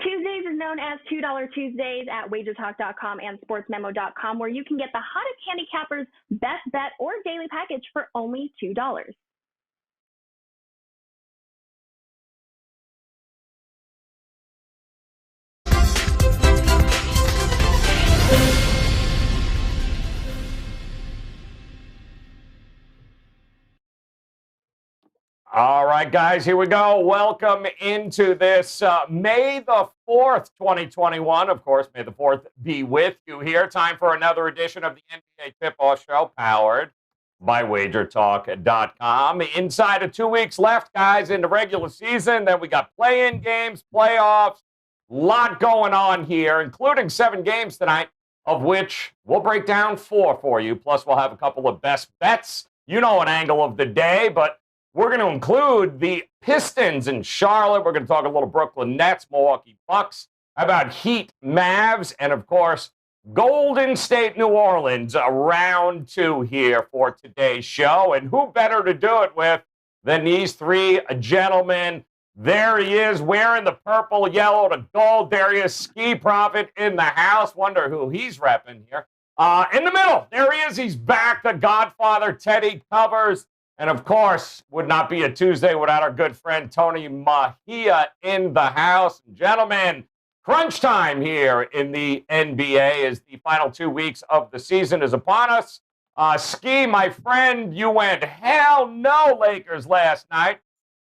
Tuesdays is known as $2 Tuesdays at WagerTalk.com and SportsMemo.com, where you can get the hottest handicappers, best bet, or daily package for only $2. All right, guys, here we go. Welcome into this May the 4th, 2021. Of course, May the 4th be with you here. Time for another edition of the NBA Tip-Off Show, powered by WagerTalk.com. Inside of 2 weeks left, guys, in the regular season. Then we got play-in games, playoffs, a lot going on here, including 7 games tonight, of which we'll break down 4 for you. Plus, we'll have a couple of best bets. You know, an angle of the day, but we're going to include the Pistons in Charlotte. We're going to talk a little Brooklyn Nets, Milwaukee Bucks, how about Heat, Mavs, and, of course, Golden State, New Orleans, round 2 here for today's show. And who better to do it with than these 3 gentlemen? There he is, wearing the purple, yellow, to gold. There he is, Ski Prophet in the house. Wonder who he's repping here. In the middle, there he is. He's back, the Godfather, Teddy Covers. And, of course, would not be a Tuesday without our good friend Tony Mahia in the house. Gentlemen, crunch time here in the NBA as the final 2 weeks of the season is upon us. Ski, my friend, you went hell no Lakers last night.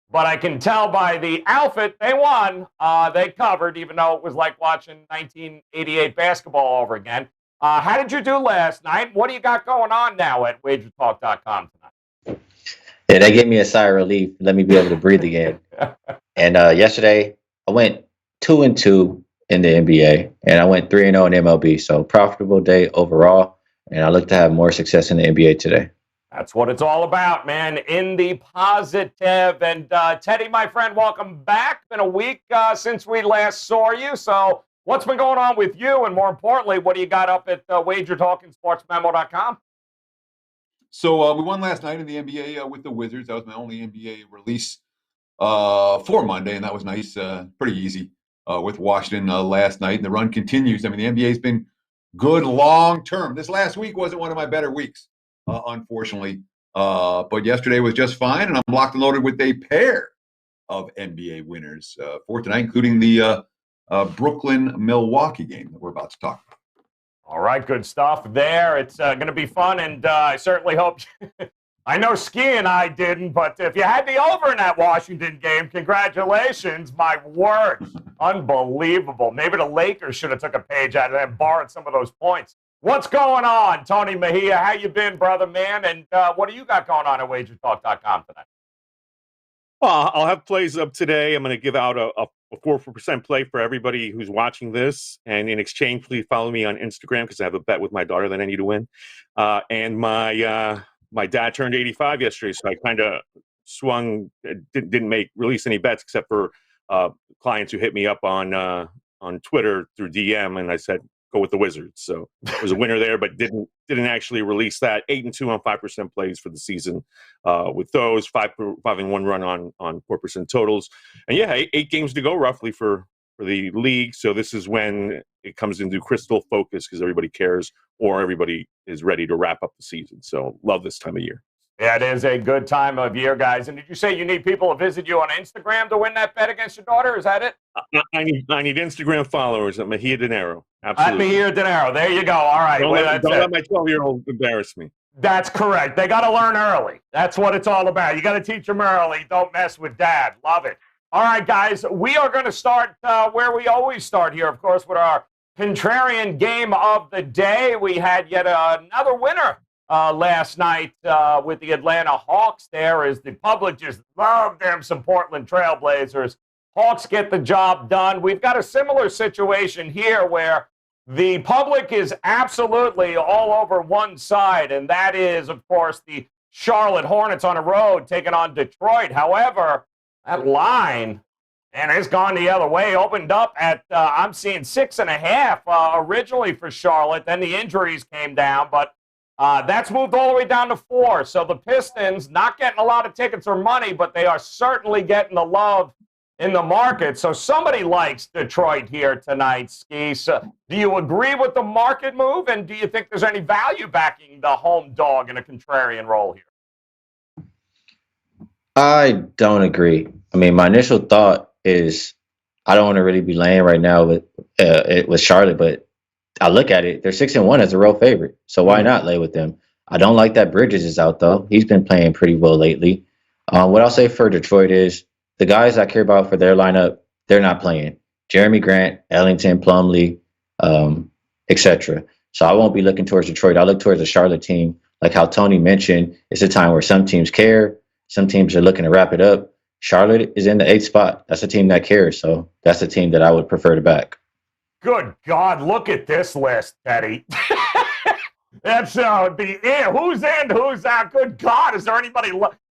But I can tell by the outfit they won. They covered, even though it was like watching 1988 basketball over again. How did you do last night? What do you got going on now at WagerTalk.com tonight? Yeah, that gave me a sigh of relief. Let me be able to breathe again. And yesterday, I went 2-2 in the NBA, and I went 3-0 in MLB. So profitable day overall, and I look to have more success in the NBA today. That's what it's all about, man. In the positive. And Teddy, my friend, welcome back. Been a week since we last saw you. So what's been going on with you? And more importantly, what do you got up at WagerTalk and Sportsmemo.com? So we won last night in the NBA with the Wizards. That was my only NBA release for Monday, and that was nice. Pretty easy with Washington last night, and the run continues. I mean, the NBA's been good long term. This last week wasn't one of my better weeks, unfortunately. But yesterday was just fine, and I'm locked and loaded with a pair of NBA winners for tonight, including the Brooklyn-Milwaukee game that we're about to talk about. All right, good stuff there. It's going to be fun, and I certainly hope I know Ski and I didn't, but if you had the over in that Washington game, congratulations. My word, unbelievable. Maybe the Lakers should have took a page out of that and borrowed some of those points. What's going on, Tony Mahia? How you been, brother, man? And what do you got going on at WagerTalk.com tonight? Well, I'll have plays up today. I'm going to give out a 4% play for everybody who's watching this. And in exchange, please follow me on Instagram because I have a bet with my daughter that I need to win. And my dad turned 85 yesterday, so I kind of swung, didn't release any bets except for clients who hit me up on Twitter through DM, and I said, go with the Wizards. So it was a winner there, but didn't actually release that. 8-2 on 5% plays for the season with those 5-1 run on 4% totals. And yeah, 8 games to go roughly for the league. So this is when it comes into crystal focus because everybody cares or everybody is ready to wrap up the season. So love this time of year. Yeah, it is a good time of year, guys. And did you say you need people to visit you on Instagram to win that bet against your daughter? Is that it? I need Instagram followers at Mahia Dinero. Absolutely. At Mahia Dinero. There you go. All right. Don't let my 12-year-old embarrass me. That's correct. They got to learn early. That's what it's all about. You got to teach them early. Don't mess with dad. Love it. All right, guys. We are going to start where we always start here, of course, with our Contrarian game of the day. We had yet another winner last night with the Atlanta Hawks there, as the public just love them some Portland Trailblazers. Hawks get the job done. We've got a similar situation here where the public is absolutely all over one side, and that is, of course, the Charlotte Hornets on the road taking on Detroit. However, that line, and it's gone the other way, opened up at, I'm seeing 6.5 originally for Charlotte. Then the injuries came down, but that's moved all the way down to 4. So the Pistons not getting a lot of tickets or money, but they are certainly getting the love in the market. So somebody likes Detroit here tonight, Ski. So do you agree with the market move, and do you think there's any value backing the home dog in a contrarian role here? I don't agree. I mean, my initial thought is I don't want to really be laying right now with Charlotte, but I look at it, they're 6-1 as a real favorite. So why not lay with them? I don't like that Bridges is out though. He's been playing pretty well lately. What I'll say for Detroit is the guys I care about for their lineup, they're not playing. Jeremy Grant, Ellington, Plumlee, etc. So I won't be looking towards Detroit. I'll look towards the Charlotte team. Like how Tony mentioned, it's a time where some teams care. Some teams are looking to wrap it up. Charlotte is in the 8th spot. That's a team that cares. So that's a team that I would prefer to back. Good God, look at this list, Teddy. That's who's in, who's out. Good God, is there anybody?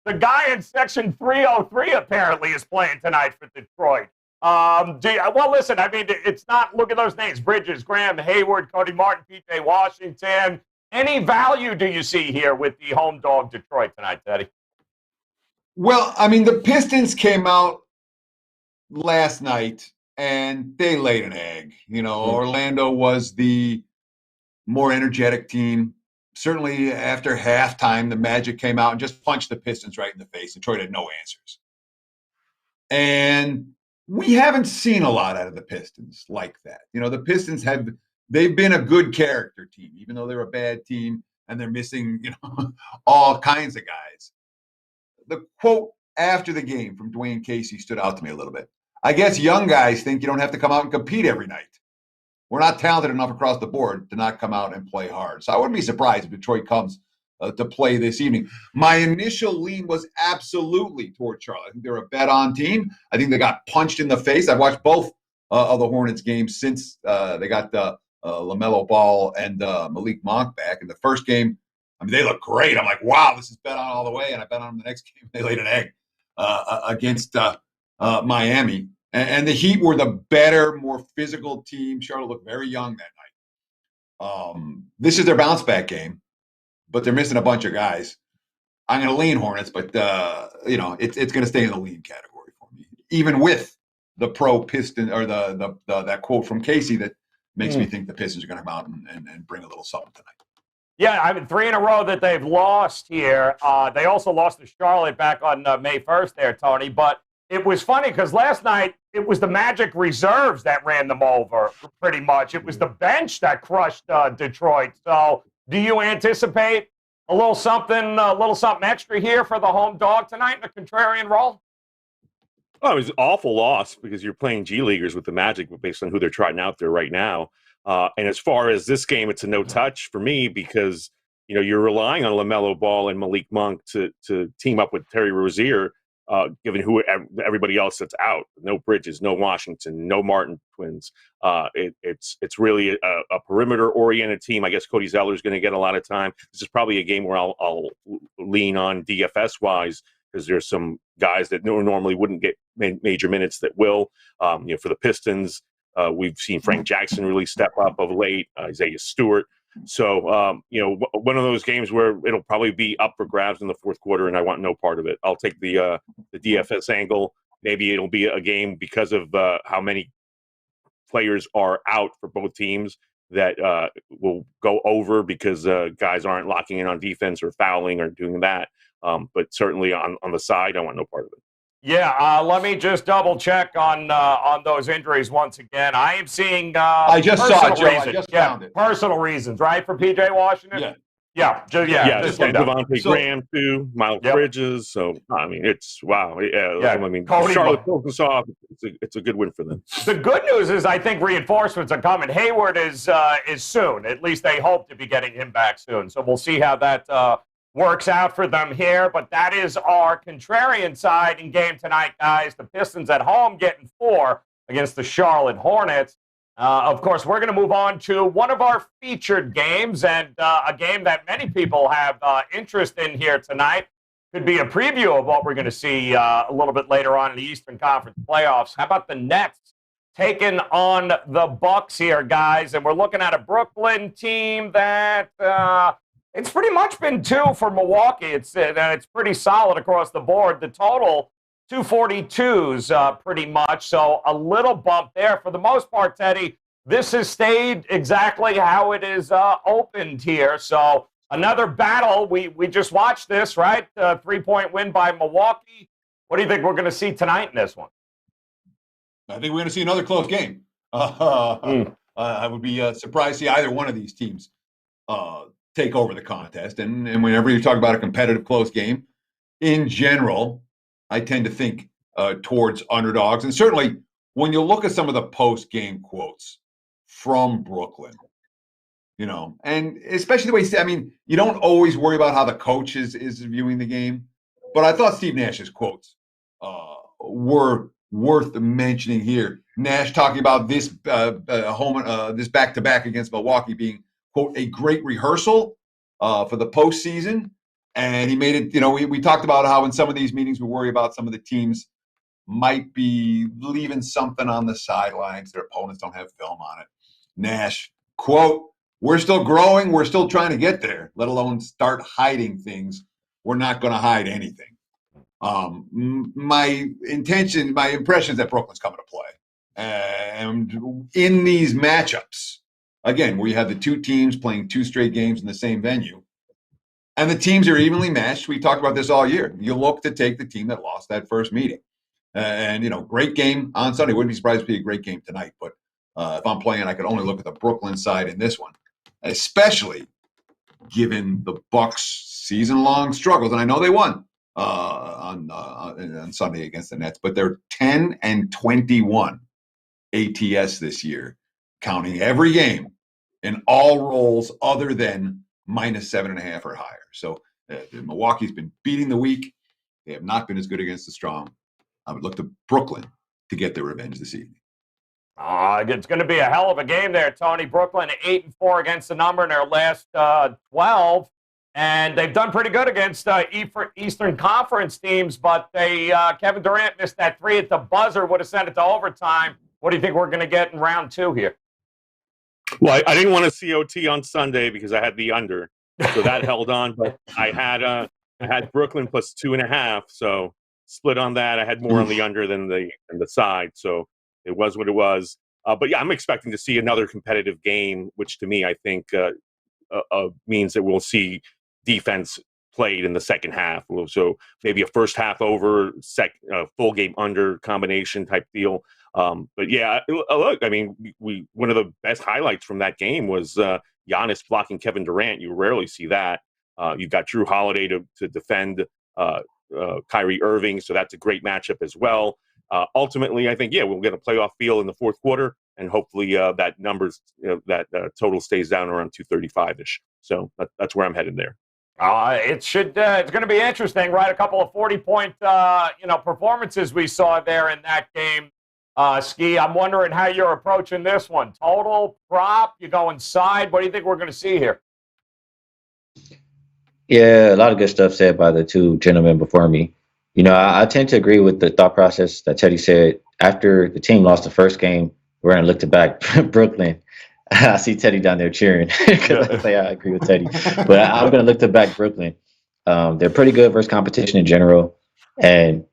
The guy in section 303 apparently is playing tonight for Detroit. Well, listen, I mean, it's not, look at those names: Bridges, Graham, Hayward, Cody Martin, PJ Washington. Any value do you see here with the home dog Detroit tonight, Teddy? Well, I mean, the Pistons came out last night and they laid an egg. Orlando was the more energetic team. Certainly after halftime, the Magic came out and just punched the Pistons right in the face. Detroit had no answers. And we haven't seen a lot out of the Pistons like that. The Pistons they've been a good character team, even though they're a bad team and they're missing, all kinds of guys. The quote after the game from Dwayne Casey stood out to me a little bit. I guess young guys think you don't have to come out and compete every night. We're not talented enough across the board to not come out and play hard. So I wouldn't be surprised if Detroit comes to play this evening. My initial lean was absolutely toward Charlotte. I think they're a bet-on team. I think they got punched in the face. I've watched both of the Hornets games since they got LaMelo Ball and Malik Monk back. In the first game, I mean, they look great. I'm like, wow, this is bet on all the way. And I bet on them the next game. They laid an egg against Miami. And the Heat were the better, more physical team. Charlotte looked very young that night. This is their bounce back game, but they're missing a bunch of guys. I'm going to lean Hornets, but it's going to stay in the lean category for me, even with the pro Piston or that quote from Casey that makes me think the Pistons are going to come out and bring a little something tonight. Yeah, I mean, 3 in a row that they've lost here. They also lost to Charlotte back on May 1st there, Tony. But it was funny because last night it was the Magic reserves that ran them over pretty much. It was the bench that crushed Detroit. So do you anticipate a little something extra here for the home dog tonight in a contrarian role? Oh, it was an awful loss because you're playing G Leaguers with the Magic based on who they're trotting out there right now. And as far as this game, it's a no touch for me because, you're relying on LaMelo Ball and Malik Monk to team up with Terry Rozier, given who everybody else that's out. No Bridges, no Washington, no Martin twins. It's really a perimeter-oriented team. I guess Cody Zeller is going to get a lot of time. This is probably a game where I'll lean on DFS-wise because there's some guys that normally wouldn't get major minutes that will. For the Pistons, we've seen Frank Jackson really step up of late, Isaiah Stewart. So, one of those games where it'll probably be up for grabs in the fourth quarter, and I want no part of it. I'll take the DFS angle. Maybe it'll be a game because of how many players are out for both teams that will go over because guys aren't locking in on defense or fouling or doing that. But certainly on the side, I want no part of it. Yeah, let me just double check on those injuries once again. I am seeing I just saw it, Joe. Reasons. I just found it. Personal reasons, right, for PJ Washington? Yeah. Devontae Graham too, Miles Bridges. So I mean, it's wow. Yeah. I mean, Charlotte pulls this off. It's a good win for them. The good news is I think reinforcements are coming. Hayward is soon. At least they hope to be getting him back soon. So we'll see how that works out for them here. But that is our contrarian side in game tonight, guys. The Pistons at home getting 4 against the Charlotte Hornets. Of course, we're going to move on to one of our featured games and a game that many people have interest in here tonight. Could be a preview of what we're going to see a little bit later on in the Eastern Conference playoffs. How about the Nets taking on the Bucks here, guys? And we're looking at a Brooklyn team that it's pretty much been 2 for Milwaukee. It's pretty solid across the board. The total 242s pretty much. So a little bump there. For the most part, Teddy, this has stayed exactly how it is opened here. So another battle. We just watched this, right? 3-point win by Milwaukee. What do you think we're going to see tonight in this one? I think we're going to see another close game. I would be surprised to see either one of these teams take over the contest. And whenever you talk about a competitive close game, in general, I tend to think towards underdogs. And certainly when you look at some of the post-game quotes from Brooklyn, and especially the way, you don't always worry about how the coach is viewing the game. But I thought Steve Nash's quotes were worth mentioning here. Nash talking about this this back-to-back against Milwaukee being, quote, a great rehearsal for the postseason. And he made it, we talked about how in some of these meetings we worry about some of the teams might be leaving something on the sidelines. Their opponents don't have film on it. Nash, quote, "We're still growing. We're still trying to get there, let alone start hiding things. We're not going to hide anything." My impression is that Brooklyn's coming to play. And in these matchups, again, where you have the two teams playing 2 straight games in the same venue, and the teams are evenly matched, we talked about this all year. You look to take the team that lost that first meeting. And, great game on Sunday. Wouldn't be surprised to be a great game tonight. But if I'm playing, I could only look at the Brooklyn side in this one, especially given the Bucks' season-long struggles. And I know they won on Sunday against the Nets, but they're 10-21 ATS this year, counting every game in all roles other than -7.5 or higher. So Milwaukee's been beating the weak. They have not been as good against the strong. I would look to Brooklyn to get their revenge this evening. It's going to be a hell of a game there, Tony. Brooklyn 8-4 against the number in their last 12. And they've done pretty good against Eastern Conference teams, but Kevin Durant missed that 3 at the buzzer, would have sent it to overtime. What do you think we're going to get in round 2 here? Well, I didn't want to see OT on Sunday because I had the under, so that held on. But I had Brooklyn plus 2.5, so split on that. I had more on the under than the side, so it was what it was. But yeah, I'm expecting to see another competitive game, which to me I think means that we'll see defense played in the second half. So maybe a first half over, full game under combination type deal. But yeah, look, one of the best highlights from that game was Giannis blocking Kevin Durant. You rarely see that. You've got Drew Holiday to defend Kyrie Irving, so that's a great matchup as well. Ultimately, I think, we'll get a playoff feel in the fourth quarter, and hopefully that total stays down around 235-ish. So that's where I'm headed there. It's going to be interesting, right? A couple of 40-point, performances we saw there in that game. Ski, I'm wondering how you're approaching this one. Total, prop, you go inside. What do you think we're going to see here? Yeah, a lot of good stuff said by the two gentlemen before me. I tend to agree with the thought process that Teddy said. After the team lost the first game, we're going to look to back Brooklyn. I see Teddy down there cheering because I say I agree with Teddy. But I'm going to look to back Brooklyn. They're pretty good versus competition in general. And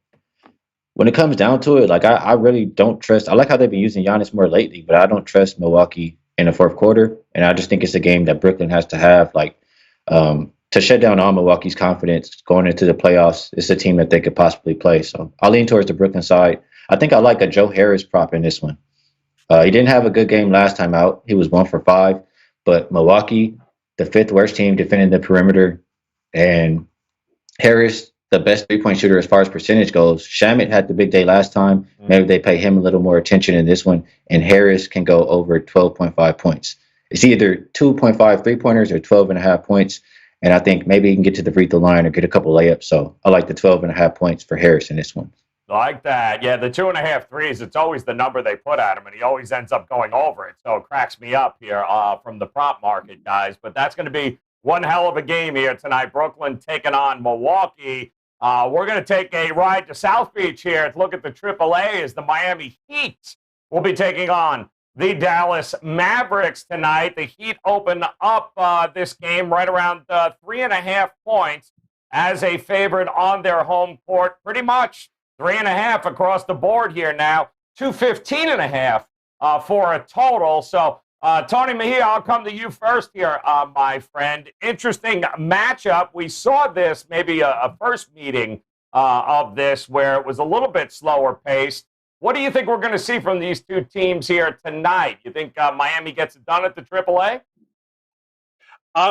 when it comes down to it, I really don't trust. I like how they've been using Giannis more lately, but I don't trust Milwaukee in the fourth quarter. And I just think it's a game that Brooklyn has to have, to shut down all Milwaukee's confidence going into the playoffs. It's a team that they could possibly play. So I'll lean towards the Brooklyn side. I think I like a Joe Harris prop in this one. He didn't have a good game last time out. He was 1 for 5. But Milwaukee, the 5th worst team defending the perimeter, and Harris, the best 3-point shooter as far as percentage goes. Shamet had the big day last time. Maybe they pay him a little more attention in this one. And Harris can go over 12.5 points. It's either 2.5 3-pointers or 12.5 points. And I think maybe he can get to the free throw line or get a couple layups. So I like the 12.5 points for Harris in this one. Like that. Yeah, the 2.5 threes, it's always the number they put at him, and he always ends up going over it. So it cracks me up here from the prop market, guys. But that's going to be one hell of a game here tonight. Brooklyn taking on Milwaukee. We're going to take a ride to South Beach here to look at the AAA as the Miami Heat will be taking on the Dallas Mavericks tonight. The Heat open up this game right around 3.5 points as a favorite on their home court. Pretty much 3.5 across the board here now. 215.5 for a total. So, Tony Mejia, I'll come to you first here, my friend. Interesting matchup. We saw this, maybe a first meeting of this, where it was a little bit slower paced. What do you think we're going to see from these two teams here tonight? You think Miami gets it done at the AAA?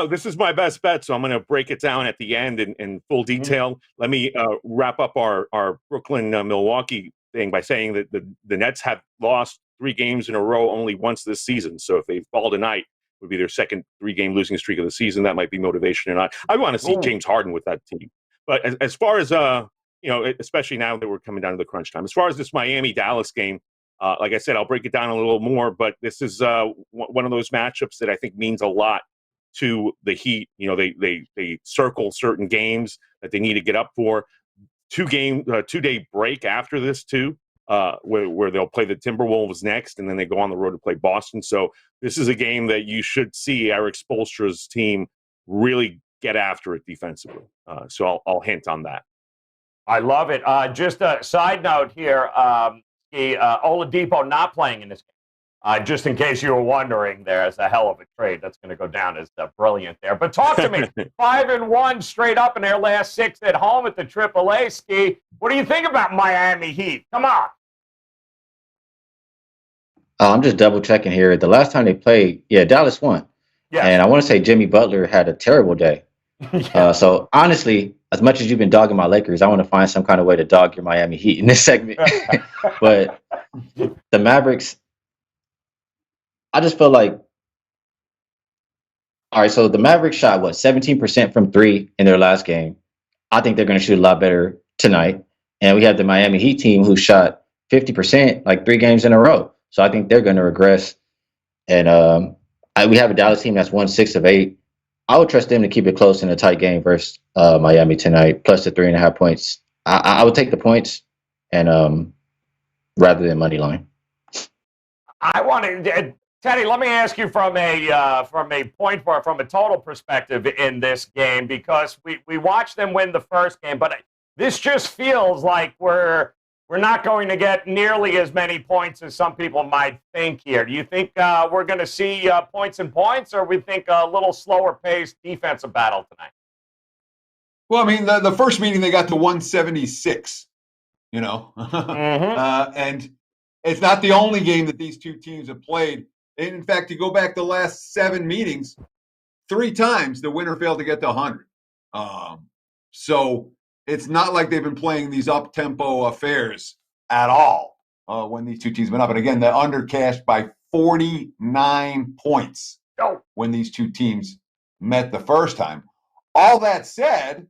This is my best bet, so I'm going to break it down at the end in full detail. Let me wrap up our Brooklyn-Milwaukee thing by saying that the Nets have lost 3 games in a row only once this season. So if they fall tonight, it would be their second 3-game losing streak of the season. That might be motivation or not. I want to see James Harden with that team. But as far as, especially now that we're coming down to the crunch time, as far as this Miami-Dallas game, like I said, I'll break it down a little more, but this is one of those matchups that I think means a lot to the Heat. They circle certain games that they need to get up for. 2-day break after this too, where they'll play the Timberwolves next, and then they go on the road to play Boston. So this is a game that you should see Eric Spoelstra's team really get after it defensively. So I'll hint on that. I love it. Just a side note here, Oladipo not playing in this game. Just in case you were wondering, there's a hell of a trade that's going to go down as brilliant there. But talk to me. 5-1 straight up in their last 6 at home at the AAA. Ski, what do you think about Miami Heat? Come on. I'm just double checking here. The last time they played, Dallas won. Yeah. And I want to say Jimmy Butler had a terrible day. So honestly, as much as you've been dogging my Lakers, I want to find some kind of way to dog your Miami Heat in this segment. But the Mavericks, I just feel like, all right, so the Mavericks shot, 17% from 3 in their last game. I think they're going to shoot a lot better tonight. And we have the Miami Heat team who shot 50% like 3 games in a row. So I think they're going to regress. And we have a Dallas team that's won 6 of 8. I would trust them to keep it close in a tight game versus Miami tonight, plus the 3.5 points. I would take the points and rather than money line. I want to, Teddy. Let me ask you from a total perspective in this game, because we watched them win the first game, but this just feels like we're not going to get nearly as many points as some people might think here. Do you think we're going to see points and points, or we think a little slower paced defensive battle tonight? Well, I mean, the first meeting they got to 176, and it's not the only game that these two teams have played. In fact, you go back the last 7 meetings, 3 times the winner failed to get to 100. So it's not like they've been playing these up-tempo affairs at all when these two teams have been up. And again, they're under cashed by 49 points when these two teams met the first time. All that said,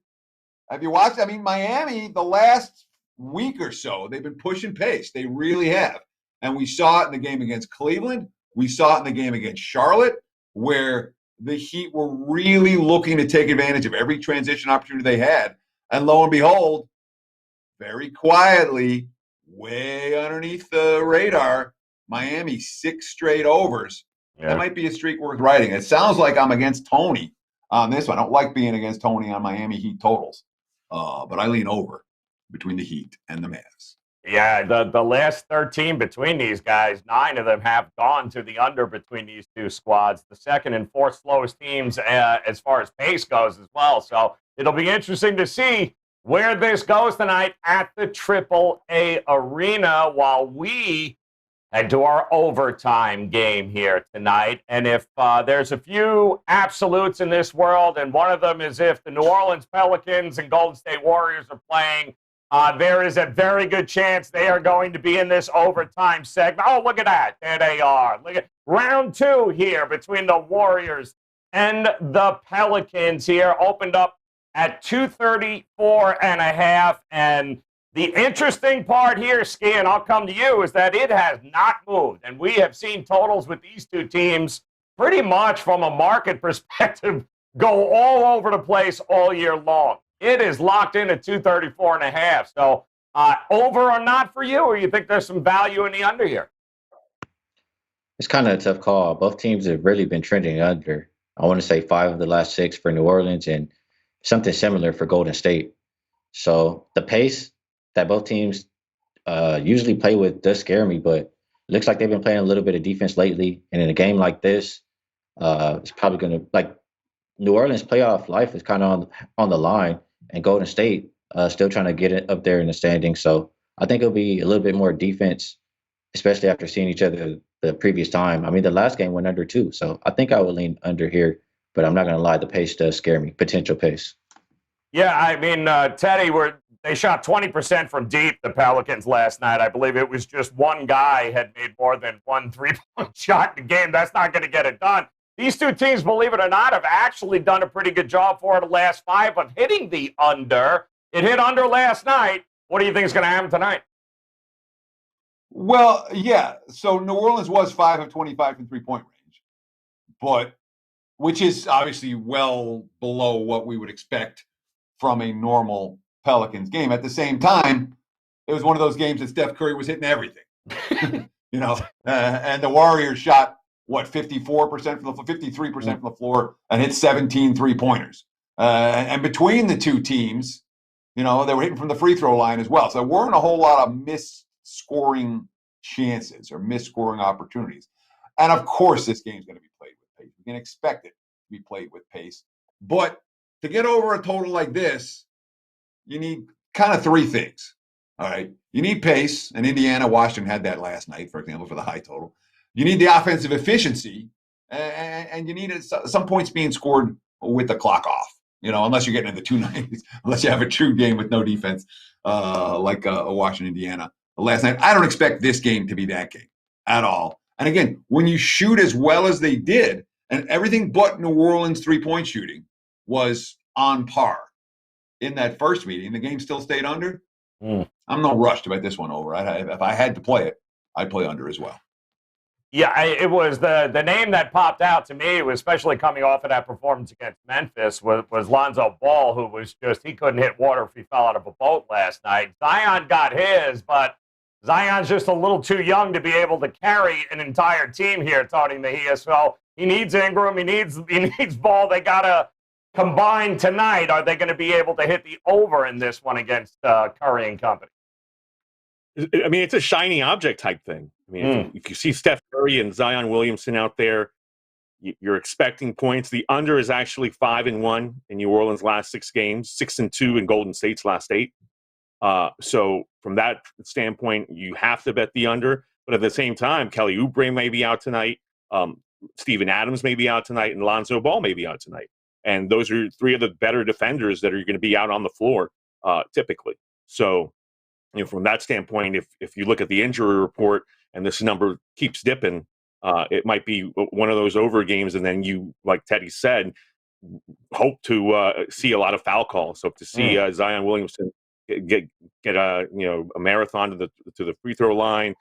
have you watched? I mean, Miami, the last week or so, they've been pushing pace. They really have. And we saw it in the game against Cleveland. We saw it in the game against Charlotte, where the Heat were really looking to take advantage of every transition opportunity they had. And lo and behold, very quietly, way underneath the radar, Miami 6 straight overs. Yeah. That might be a streak worth riding. It sounds like I'm against Tony on this one. I don't like being against Tony on Miami Heat totals, but I lean over between the Heat and the Mavs. Yeah, the last 13 between these guys, 9 of them have gone to the under between these two squads. The second and fourth slowest teams as far as pace goes as well. So it'll be interesting to see where this goes tonight at the AAA Arena while we head to our overtime game here tonight. And if there's a few absolutes in this world, and one of them is if the New Orleans Pelicans and Golden State Warriors are playing, there is a very good chance they are going to be in this overtime segment. Oh, look at that. There they are. Look at round 2 here between the Warriors and the Pelicans here. Opened up at 234.5. And the interesting part here, Ski, and I'll come to you, is that it has not moved. And we have seen totals with these two teams pretty much from a market perspective go all over the place all year long. It is locked in at 234.5. So over or not for you, or you think there's some value in the under here? It's kind of a tough call. Both teams have really been trending under. I want to say 5 of the last 6 for New Orleans and something similar for Golden State. So the pace that both teams usually play with does scare me, but it looks like they've been playing a little bit of defense lately. And in a game like this, it's probably going to, like, New Orleans playoff life is kind of on the line, and Golden State still trying to get it up there in the standings. So I think it'll be a little bit more defense, especially after seeing each other the previous time. I mean, the last game went under too, so I think I would lean under here, but I'm not going to lie, the pace does scare me, potential pace. Yeah, I mean, Teddy, they shot 20% from deep, the Pelicans, last night. I believe it was just one guy had made more than one three-point shot in the game. That's not going to get it done. These two teams, believe it or not, have actually done a pretty good job for the last 5 of hitting the under. It hit under last night. What do you think is going to happen tonight? Well, yeah. So New Orleans was 5 of 25 from three-point range, which is obviously well below what we would expect from a normal Pelicans game. At the same time, it was one of those games that Steph Curry was hitting everything, and the Warriors shot 54% from the 53% from the floor and hit 17 3-pointers. And between the two teams, they were hitting from the free throw line as well. So there weren't a whole lot of missed scoring chances or missed scoring opportunities. And of course, this game's going to be played with pace. We can expect it to be played with pace. But to get over a total like this, you need kind of 3 things. All right. You need pace, and Indiana, Washington had that last night, for example, for the high total. You need the offensive efficiency, and you need some points being scored with the clock off, unless you're getting into 290s, unless you have a true game with no defense like a Washington, Indiana last night. I don't expect this game to be that game at all. And again, when you shoot as well as they did, and everything but New Orleans three-point shooting was on par in that first meeting, the game still stayed under. I'm no rush to bet this one over. If I had to play it, I'd play under as well. Yeah, it was the name that popped out to me, especially coming off of that performance against Memphis, was Lonzo Ball, who was he couldn't hit water if he fell out of a boat last night. Zion got his, but Zion's just a little too young to be able to carry an entire team here, Tony Mejia. So he needs Ingram, he needs Ball. They got to combine tonight. Are they going to be able to hit the over in this one against Curry and company? I mean, it's a shiny object type thing. I mean, if you see Steph Curry and Zion Williamson out there, you're expecting points. The under is actually 5-1 in New Orleans' last 6 games, 6-2 in Golden State's last 8. So from that standpoint, you have to bet the under. But at the same time, Kelly Oubre may be out tonight. Steven Adams may be out tonight, and Lonzo Ball may be out tonight. And those are 3 of the better defenders that are going to be out on the floor typically. So, from that standpoint, if you look at the injury report and this number keeps dipping, it might be one of those over games. And then you, like Teddy said, hope to see a lot of foul calls. So to see Zion Williamson get a marathon to the free throw line,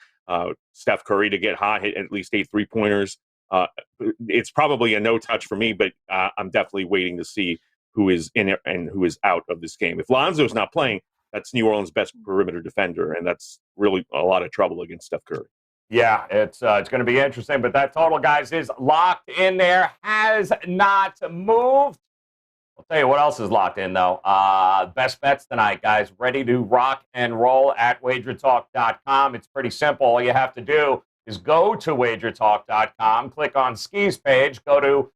Steph Curry to get hot, hit at least 8 3-pointers. It's probably a no touch for me, but I'm definitely waiting to see who is in it and who is out of this game. If Lonzo's not playing, that's New Orleans' best perimeter defender, and that's really a lot of trouble against Steph Curry. Yeah, it's going to be interesting, but that total, guys, is locked in there, has not moved. I'll tell you what else is locked in, though. Best bets tonight, guys. Ready to rock and roll at WagerTalk.com. It's pretty simple. All you have to do is go to WagerTalk.com, click on Ski's page, go to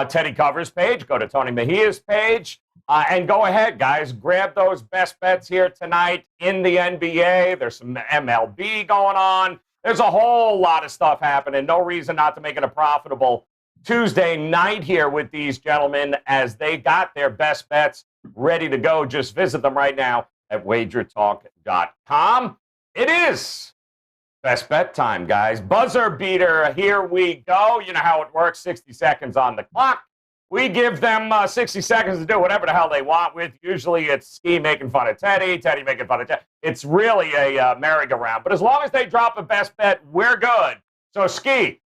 Teddy Covers page, go to Tony Mejia's page, and go ahead, guys. Grab those best bets here tonight in the NBA. There's some MLB going on. There's a whole lot of stuff happening. No reason not to make it a profitable Tuesday night here with these gentlemen as they got their best bets ready to go. Just visit them right now at WagerTalk.com. It is best bet time, guys. Buzzer beater. Here we go. You know how it works. 60 seconds on the clock. We give them 60 seconds to do whatever the hell they want with. Usually it's Ski making fun of Teddy, Teddy making fun of Teddy. It's really a merry-go-round. But as long as they drop a best bet, we're good. So, Ski,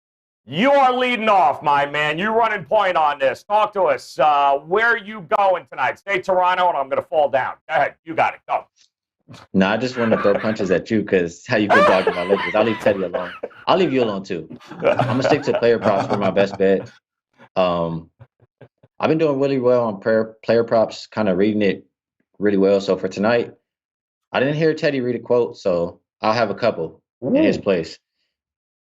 you are leading off, my man. You running point on this. Talk to us. Where are you going tonight? Stay Toronto, and I'm going to fall down. Go ahead. You got it. Go. No, I just wanted to throw punches at you because how you been talking about Lakers. I'll leave Teddy alone. I'll leave you alone, too. I'm going to stick to player props for my best bet. I've been doing really well on player props, kind of reading it really well. So for tonight, I didn't hear Teddy read a quote, so I'll have a couple in his place.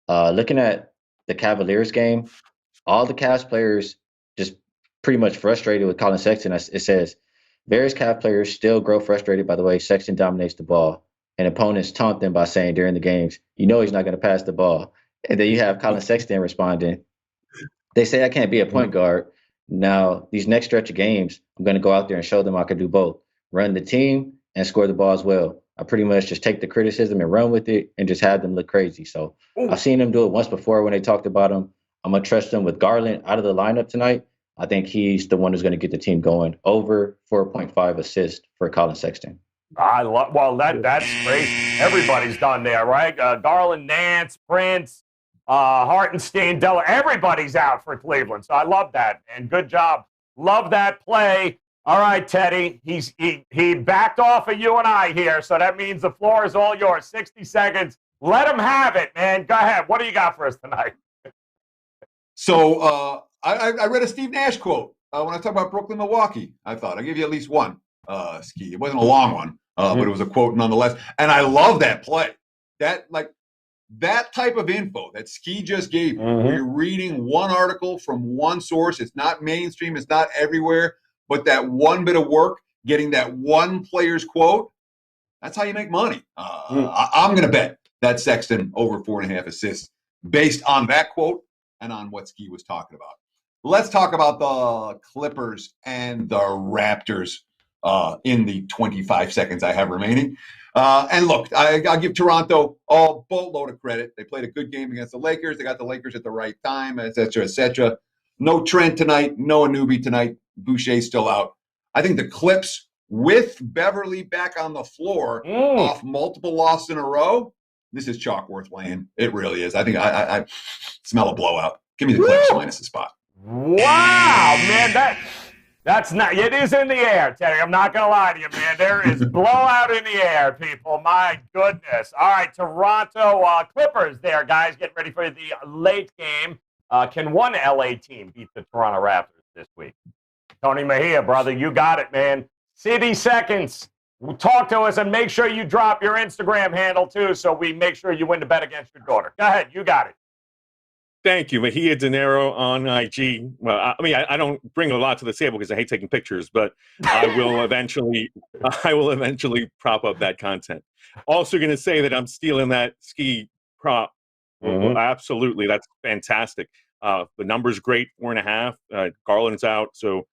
Looking at the Cavaliers game, all the Cavs players just pretty much frustrated with Colin Sexton. It says, various Cavs players still grow frustrated by the way Sexton dominates the ball, and opponents taunt them by saying during the games, he's not going to pass the ball. And then you have Colin Sexton responding, they say I can't be a point guard. Now, these next stretch of games, I'm going to go out there and show them I can do both, run the team and score the ball as well. I pretty much just take the criticism and run with it and just have them look crazy. So I've seen them do it once before when they talked about him. I'm going to trust them with Garland out of the lineup tonight. I think he's the one who's going to get the team going. Over 4.5 assists for Colin Sexton. That's great. Everybody's done there, right? Garland, Nance, Prince, Hartenstein, Della, everybody's out for Cleveland. So I love that, and good job. Love that play. All right, Teddy, he backed off of you and I here, so that means the floor is all yours. 60 seconds. Let him have it, man. Go ahead. What do you got for us tonight? So I read a Steve Nash quote when I talk about Brooklyn, Milwaukee. I thought I'd give you at least one, Ski. It wasn't a long one, but it was a quote nonetheless. And I love that play. That type of info that Ski just gave you, where you're reading one article from one source. It's not mainstream. It's not everywhere. But that one bit of work, getting that one player's quote, that's how you make money. I'm going to bet that Sexton over 4.5 assists based on that quote and on what Ski was talking about. Let's talk about the Clippers and the Raptors in the 25 seconds I have remaining. And look, I'll give Toronto a boatload of credit. They played a good game against the Lakers. They got the Lakers at the right time, et cetera, et cetera. No Trent tonight, no Anunoby tonight. Boucher's still out. I think the Clips, with Beverly back on the floor off multiple losses in a row, this is chalk worth laying. It really is. I think I smell a blowout. Give me the Clips minus the spot. Wow, man, that's not. It is in the air, Teddy. I'm not gonna lie to you, man. There is blowout in the air, people. My goodness. All right, Toronto Clippers. There, guys, getting ready for the late game. Can one LA team beat the Toronto Raptors this week? Tony Mejia, brother, you got it, man. 60 seconds. Talk to us and make sure you drop your Instagram handle, too, so we make sure you win the bet against your daughter. Go ahead. You got it. Thank you. Mejia Dinero on IG. Well, I don't bring a lot to the table because I hate taking pictures, but I will eventually prop up that content. Also going to say that I'm stealing that Ski prop. Absolutely. That's fantastic. The number's great, 4.5. Garland's out, so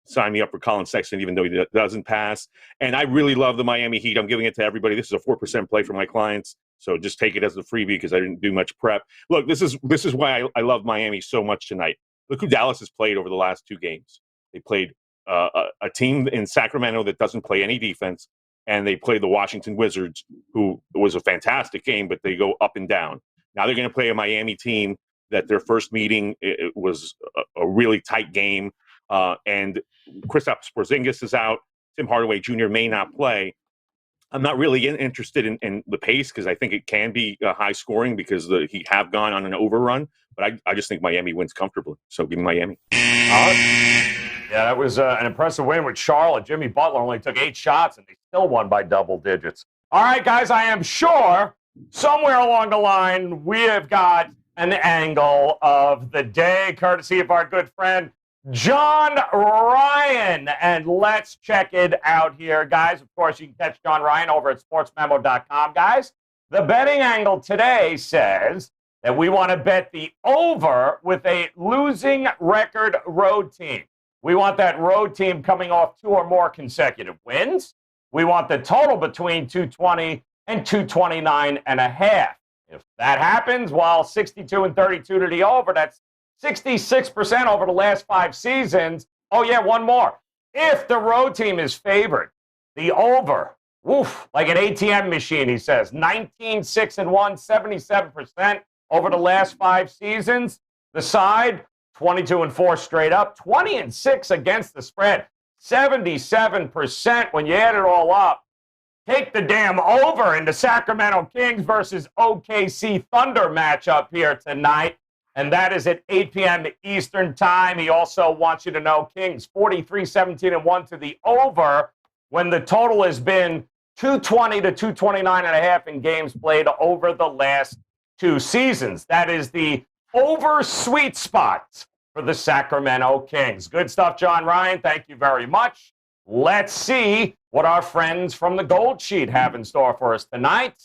sign me up for Colin Sexton, even though he doesn't pass. And I really love the Miami Heat. I'm giving it to everybody. This is a 4% play for my clients, so just take it as a freebie because I didn't do much prep. Look, this is why I love Miami so much tonight. Look who Dallas has played over the last 2 games. They played a team in Sacramento that doesn't play any defense, and they played the Washington Wizards, who was a fantastic game, but they go up and down. Now they're going to play a Miami team that their first meeting, it was a really tight game. And Kristaps Porzingis is out. Tim Hardaway Jr. may not play. I'm not really interested in the pace because I think it can be high scoring because the Heat have gone on an overrun. But I just think Miami wins comfortably. So give me Miami. Yeah, that was an impressive win with Charlotte. Jimmy Butler only took 8 shots, and they still won by double digits. All right, guys, I am sure somewhere along the line we have got an angle of the day, courtesy of our good friend John Ryan. And let's check it out here, guys. Of course, you can catch John Ryan over at sportsmemo.com, guys. The betting angle today says that we want to bet the over with a losing record road team. We want that road team coming off 2 or more consecutive wins. We want the total between 220 and 229.5. If that happens, well, 62 and 32 to the over, that's 66% over the last 5 seasons. Oh, yeah, one more. If the road team is favored, the over, like an ATM machine, he says, 19-6-1, 77% over the last 5 seasons. The side, 22-4 straight up, 20-6 against the spread, 77% when you add it all up. Take the damn over in the Sacramento Kings versus OKC Thunder matchup here tonight. And that is at 8 p.m. Eastern time. He also wants you to know Kings 43-17-1 to the over when the total has been 220 to 229.5 in games played over the last 2 seasons. That is the over sweet spot for the Sacramento Kings. Good stuff, John Ryan. Thank you very much. Let's see what our friends from the Gold Sheet have in store for us tonight.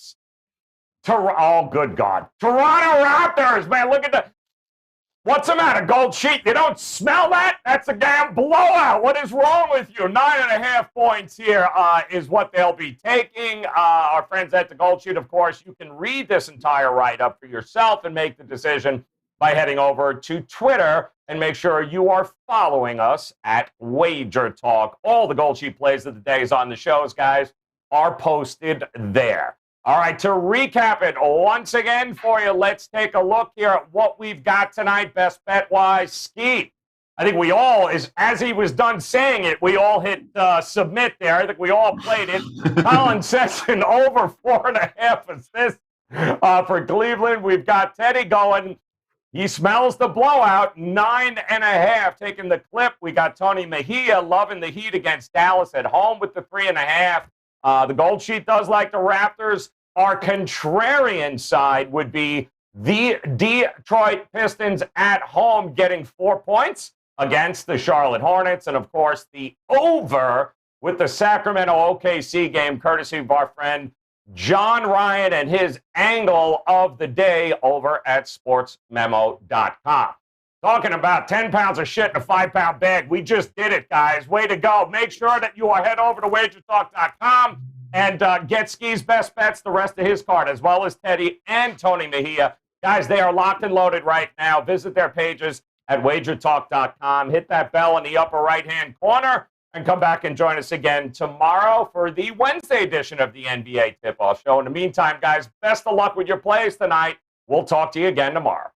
Oh, good God. Toronto Raptors, man, look at that. What's the matter, Gold Sheet? You don't smell that? That's a damn blowout. What is wrong with you? 9.5 points here is what they'll be taking. Our friends at the Gold Sheet, of course, you can read this entire write-up for yourself and make the decision by heading over to Twitter and make sure you are following us at WagerTalk. All the Gold Sheet plays of the days on the shows, guys, are posted there. All right, to recap it once again for you, let's take a look here at what we've got tonight, best bet-wise. Ski. I think we all, as he was done saying it, we all hit submit there. I think we all played it. Colin Session over 4.5 assists for Cleveland. We've got Teddy going. He smells the blowout, 9.5 taking the clip. We got Tony Mejia loving the Heat against Dallas at home with the 3.5. The Gold Sheet does like the Raptors. Our contrarian side would be the Detroit Pistons at home getting 4 points against the Charlotte Hornets. And, of course, the over with the Sacramento OKC game, courtesy of our friend John Ryan and his angle of the day over at sportsmemo.com. Talking about 10 pounds of shit in a 5-pound bag. We just did it, guys. Way to go. Make sure that you are head over to WagerTalk.com and get Ski's best bets, the rest of his card, as well as Teddy and Tony Mejia. Guys, they are locked and loaded right now. Visit their pages at WagerTalk.com. Hit that bell in the upper right-hand corner and come back and join us again tomorrow for the Wednesday edition of the NBA Tip-Off Show. In the meantime, guys, best of luck with your plays tonight. We'll talk to you again tomorrow.